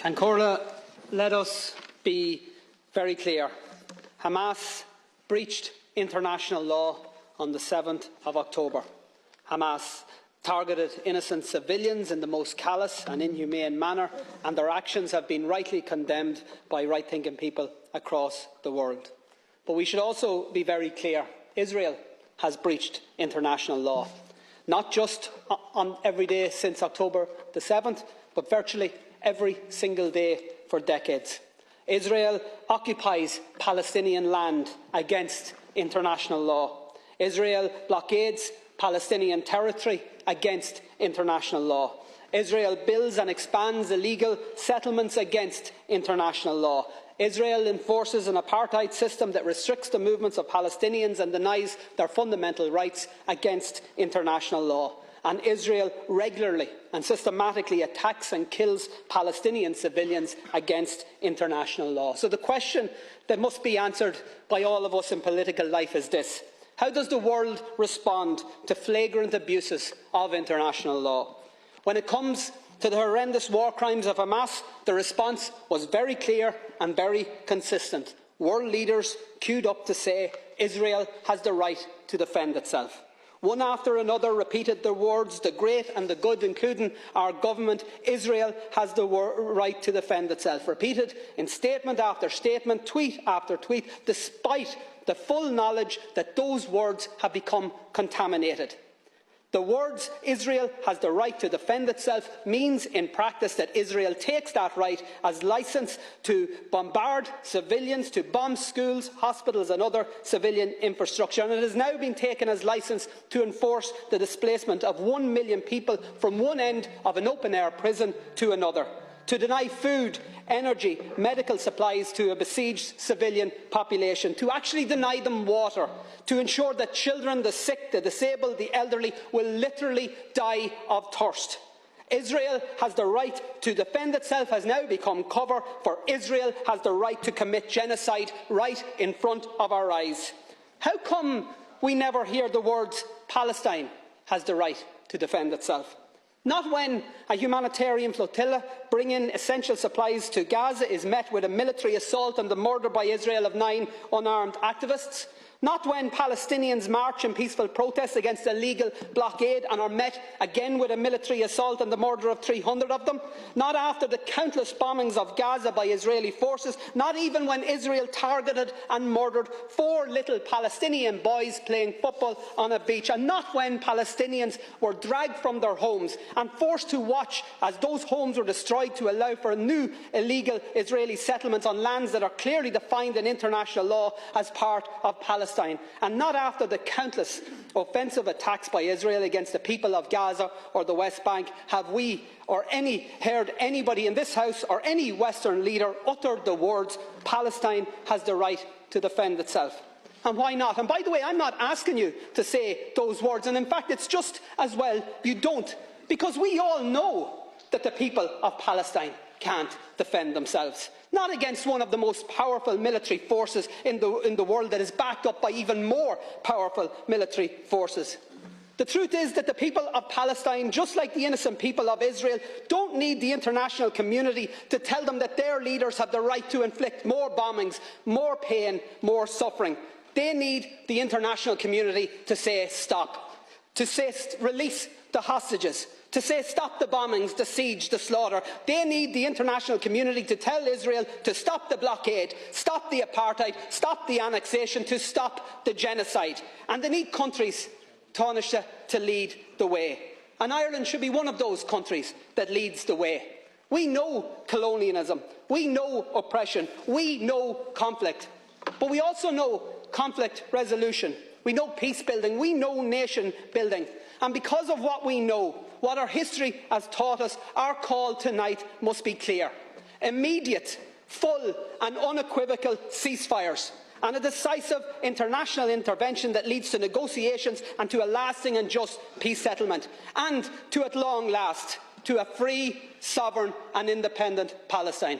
Cancórla, let us be very clear. Hamas breached international law on the 7th of October. Hamas targeted innocent civilians in the most callous and inhumane manner, and their actions have been rightly condemned by right-thinking people across the world. But we should also be very clear. Israel has breached international law, not just on every day since October the 7th, but virtually every single day for decades. Israel occupies Palestinian land against international law. Israel blockades Palestinian territory against international law. Israel builds and expands illegal settlements against international law. Israel enforces an apartheid system that restricts the movements of Palestinians and denies their fundamental rights against international law. And Israel regularly and systematically attacks and kills Palestinian civilians against international law. So the question that must be answered by all of us in political life is this: how does the world respond to flagrant abuses of international law? When it comes to the horrendous war crimes of Hamas, the response was very clear and very consistent. World leaders queued up to say Israel has the right to defend itself. One after another repeated the words, the great and the good, including our government: Israel has the right to defend itself. Repeated in statement after statement, tweet after tweet, despite the full knowledge that those words have become contaminated. The words "Israel has the right to defend itself" means in practice that Israel takes that right as licence to bombard civilians, to bomb schools, hospitals and other civilian infrastructure, and it has now been taken as licence to enforce the displacement of 1 million people from one end of an open-air prison to another, to deny food, energy, medical supplies to a besieged civilian population, to actually deny them water, to ensure that children, the sick, the disabled, the elderly will literally die of thirst. Israel has the right to defend itself has now become cover for Israel has the right to commit genocide right in front of our eyes. How come we never hear the words "Palestine has the right to defend itself"? Not when a humanitarian flotilla bringing essential supplies to Gaza is met with a military assault and the murder by Israel of 9 unarmed activists. Not when Palestinians march in peaceful protest against a legal blockade and are met again with a military assault and the murder of 300 of them. Not after the countless bombings of Gaza by Israeli forces. Not even when Israel targeted and murdered 4 little Palestinian boys playing football on a beach. And not when Palestinians were dragged from their homes and forced to watch as those homes were destroyed to allow for new illegal Israeli settlements on lands that are clearly defined in international law as part of Palestine. And not after the countless offensive attacks by Israel against the people of Gaza or the West Bank have we heard anybody in this House or any Western leader utter the words "Palestine has the right to defend itself." And why not? And by the way, I'm not asking you to say those words, and in fact it's just as well you don't, because we all know that the people of Palestine can't defend themselves. Not against one of the most powerful military forces in the world that is backed up by even more powerful military forces. The truth is that the people of Palestine, just like the innocent people of Israel, don't need the international community to tell them that their leaders have the right to inflict more bombings, more pain, more suffering. They need the international community to say stop, to say release the hostages, to say stop the bombings, the siege, the slaughter. They need the international community to tell Israel to stop the blockade, stop the apartheid, stop the annexation, to stop the genocide. And they need countries, Taoiseach, to lead the way. And Ireland should be one of those countries that leads the way. We know colonialism, we know oppression, we know conflict, but we also know conflict resolution. We know peace building, we know nation building. And because of what we know, what our history has taught us, our call tonight must be clear: immediate, full and unequivocal ceasefires, and a decisive international intervention that leads to negotiations and to a lasting and just peace settlement, and to, at long last, to a free, sovereign and independent Palestine.